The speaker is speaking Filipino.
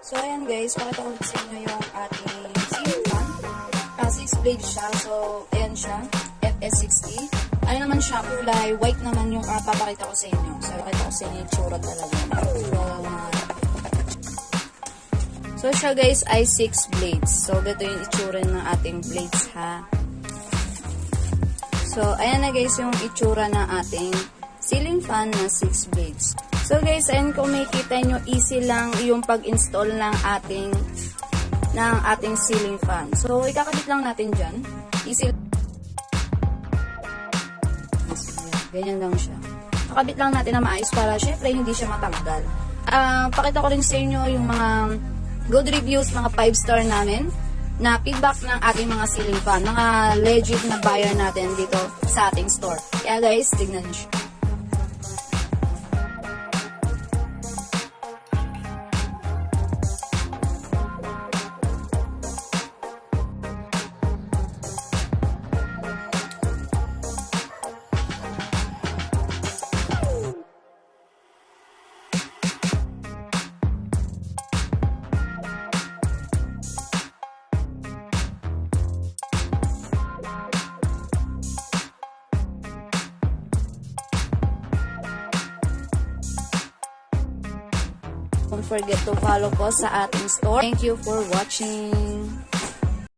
So, ayan guys, pakita ko sa inyo yung ating ceiling fan. 6 blade siya. So, ayan siya. FS-60. Ano naman siya, kulay white naman yung papakita ko sa inyo. So, pakita ko sa inyo yung tsura talaga. So, siya guys ay 6 blades. So, ganito yung itsura ng ating blades ha. So, ayan na guys yung itsura ng ating ceiling fan na 6 blades. So guys, ayan kung makikita nyo, easy lang yung pag-install ng ating ceiling fan. So, ikakabit lang natin dyan. Easy. Ganyan lang siya. Kakabit lang natin na maayos para syempre hindi siya matanggal. Pakita ko rin sa inyo yung mga good reviews, mga 5-star namin na feedback ng ating mga ceiling fan. Mga legit na buyer natin dito sa ating store. Kaya guys, tignan nyo siya. Don't forget to follow po sa ating store. Thank you for watching.